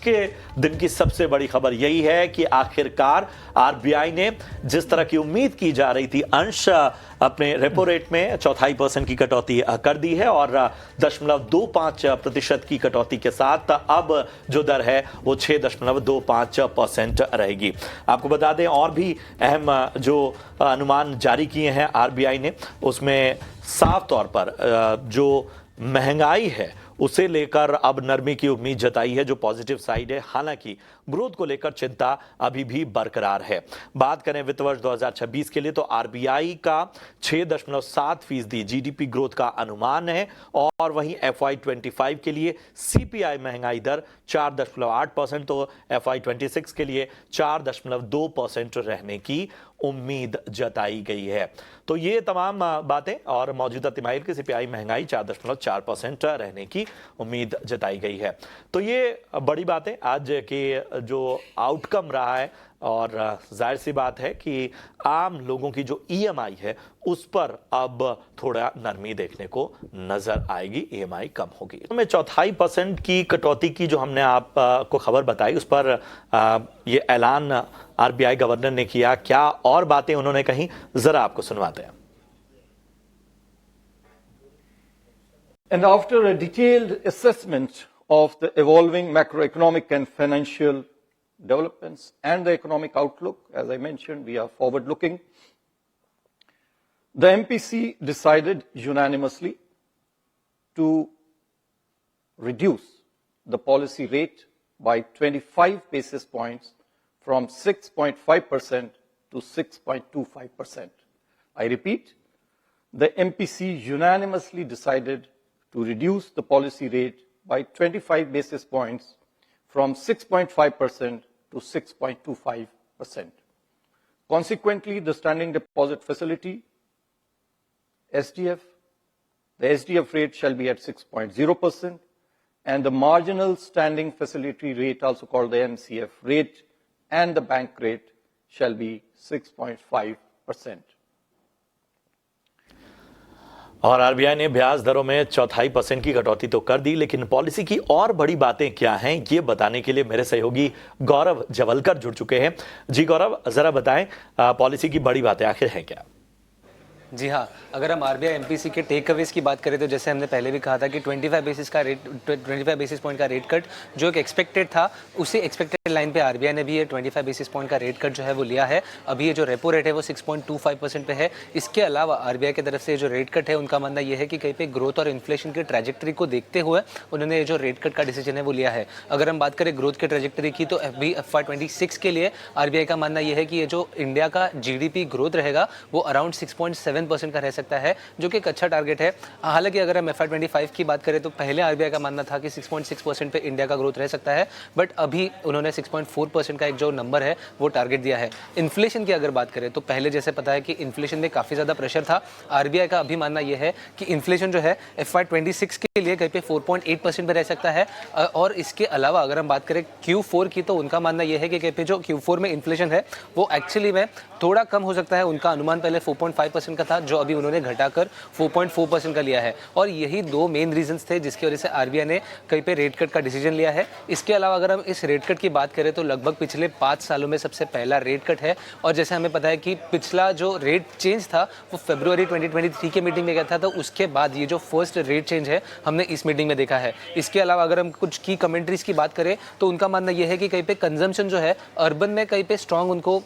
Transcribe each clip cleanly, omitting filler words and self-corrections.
के दिन की सबसे बड़ी खबर यही है कि आखिरकार आरबीआई ने जिस तरह की उम्मीद की जा रही थी अंश अपने रेपो रेट में 0.25% की कटौती कर दी है और 0.25% की कटौती के साथ अब जो दर है वो 6.25% रहेगी। आपको बता दें और भी अहम जो अनुमान जारी किए हैं आरबीआई ने, उसमें साफ तौर पर जो महंगाई है उसे लेकर अब नरमी की उम्मीद जताई है, जो पॉजिटिव साइड है। हालांकि ग्रोथ को लेकर चिंता अभी भी बरकरार है। बात करें वित्त वर्ष 2026 के लिए तो आरबीआई का 6.7% जीडीपी ग्रोथ का अनुमान है और वहीं FY25 के लिए सीपीआई महंगाई दर 4.8%, तो FY26 के लिए 4.2% रहने की उम्मीद जताई गई है। तो ये तमाम बातें और मौजूदा तिमाही की सीपीआई महंगाई 4.4% रहने की उम्मीद जताई गई है। तो ये बड़ी बातें आज के जो आउटकम रहा है और जाहिर सी बात है कि आम लोगों की जो ईएमआई है उस पर अब थोड़ा नरमी देखने को नजर आएगी, ईएमआई कम होगी। तो 0.25% की कटौती की जो हमने आपको खबर बताई उस पर ये ऐलान आरबीआई गवर्नर ने किया, क्या और बातें उन्होंने कही, जरा आपको सुनवाते हैं। And after a detailed assessment of the evolving macroeconomic and financial developments and the economic outlook, as I mentioned, we are forward-looking, the MPC decided unanimously to reduce the policy rate by 25 basis points from 6.5% to 6.25%. I repeat, the MPC unanimously decided to reduce the policy rate by 25 basis points from 6.5% to 6.25%. Consequently, the Standing Deposit Facility, SDF, the SDF rate shall be at 6.0%, and the marginal standing facility rate, also called the MCF rate, and the bank rate shall be 6.5%. और RBI ने ब्याज दरों में 0.25% की कटौती तो कर दी, लेकिन पॉलिसी की और बड़ी बातें क्या हैं ये बताने के लिए मेरे सहयोगी गौरव जवलकर जुड़ चुके हैं। जी गौरव, जरा बताएं पॉलिसी की बड़ी बातें आखिर हैं क्या? जी हाँ, अगर हम आरबीआई एमपीसी के टेक अवेज की बात करें तो जैसे हमने पहले भी कहा था कि 25 बेसिस पॉइंट का रेट कट जो एक एक्सपेक्टेड था, उसी एक्सपेक्टेड लाइन पे आरबीआई ने भी ये 25 बेसिस पॉइंट का रेट कट जो है वो लिया है। अभी ये जो रेपो रेट है वो 6.25% पे है। इसके अलावा आरबीआई की तरफ से जो रेट कट है उनका मानना यह है कि कहीं पे ग्रोथ और इन्फ्लेशन की ट्रैजेक्टरी को देखते हुए उन्होंने ये जो रेट कट का डिसीजन है वो लिया है। अगर हम बात करें ग्रोथ की ट्रैजेक्टरी की तो अभी FY26 के लिए आरबीआई का मानना यह है कि ये जो इंडिया का जीडीपी ग्रोथ रहेगा वो अराउंड 6.7% का रह सकता है, जो कि एक अच्छा टारगेट है। हालांकि अगर हम FY25 की बात करें तो पहले आरबीआई का मानना था कि 6.6% पे इंडिया का ग्रोथ रह सकता है, बट अभी उन्होंने 6.4% का एक जो नंबर है वो टारगेट दिया है। इन्फ्लेशन की अगर बात करें तो पहले जैसे पता है कि इन्फ्लेशन में काफ़ी ज़्यादा प्रेशर था। आरबीआई का अभी मानना यह है कि इन्फ्लेशन जो है FY26 के लिए कहीं पे 4.8% पे रह सकता है। और इसके अलावा अगर हम बात करें Q4 की तो उनका मानना यह है कि कहीं पे जो Q4 में इन्फ्लेशन है वो एक्चुअली में थोड़ा कम हो सकता है। उनका अनुमान पहले 4.5% का था, जो अभी उन्होंने घटाकर 4.4% का लिया है। और यही दो मेन रीजंस थे जिसकी वजह से आरबीआई ने कहीं पे रेट कट का डिसीजन लिया है। इसके अलावा अगर हम इस रेट कट की बात करें तो लगभग पिछले 5 सालों में सबसे पहला रेट कट है। और जैसे हमें पता है कि पिछला जो रेट चेंज था वो फरवरी 2023 के मीटिंग में गया था, तो उसके बाद ये जो फर्स्ट रेट चेंज है हमने इस मीटिंग में देखा है। इसके अलावा अगर हम कुछ की कमेंट्रीज की बात करें तो उनका मानना यह है कि कहीं पे कंजम्पशन जो है अर्बन में कहीं पे स्ट्रांग उनको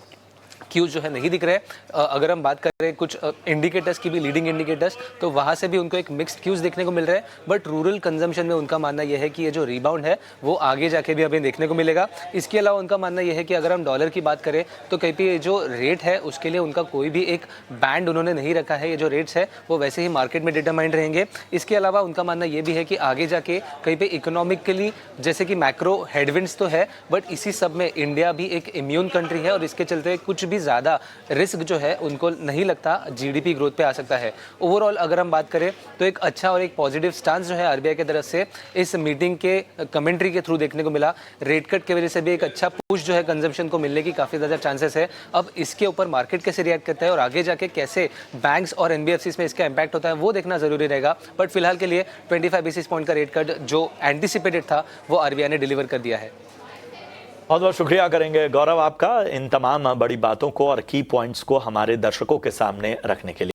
क्यूज जो है नहीं दिख रहे। अगर हम बात करें कुछ इंडिकेटर्स की भी, लीडिंग इंडिकेटर्स, तो वहाँ से भी उनको एक मिक्स्ड क्यूज देखने को मिल रहा है। बट रूरल कंजम्पशन में उनका मानना यह है कि ये जो रिबाउंड है वो आगे जाके भी हमें देखने को मिलेगा। इसके अलावा उनका मानना यह है कि अगर हम डॉलर की बात करें तो कहीं पे जो रेट है उसके लिए उनका कोई भी एक बैंड उन्होंने नहीं रखा है। ये जो रेट्स है वो वैसे ही मार्केट में डिटरमाइंड रहेंगे। इसके अलावा उनका मानना यह भी है कि आगे जाके कहीं पे इकोनॉमिकली जैसे कि मैक्रो हेडविंड्स तो है, बट इसी सब में इंडिया भी एक इम्यून कंट्री है और इसके चलते कुछ भी ज़्यादा रिस्क जो है उनको नहीं लगता जीडीपी ग्रोथ पे आ सकता है। ओवरऑल अगर हम बात करें तो एक अच्छा और एक पॉजिटिव स्टांस जो है आरबीआई की तरफ से इस मीटिंग के कमेंट्री के थ्रू देखने को मिला। रेट कट की वजह से भी एक अच्छा पुश जो है कंजम्पशन को मिलने की काफ़ी ज़्यादा चांसेस है। अब इसके ऊपर मार्केट कैसे रिएक्ट करता है और आगे जाके कैसे बैंक्स और एनबीएफसीज में इसका इम्पैक्ट होता है वो देखना जरूरी रहेगा। बट फिलहाल के लिए 25 बेसिस पॉइंट का रेट कट जो एंटिसिपेटेड था वो आरबीआई ने डिलीवर कर दिया है। बहुत बहुत शुक्रिया करेंगे गौरव आपका इन तमाम बड़ी बातों को और की पॉइंट्स को हमारे दर्शकों के सामने रखने के लिए।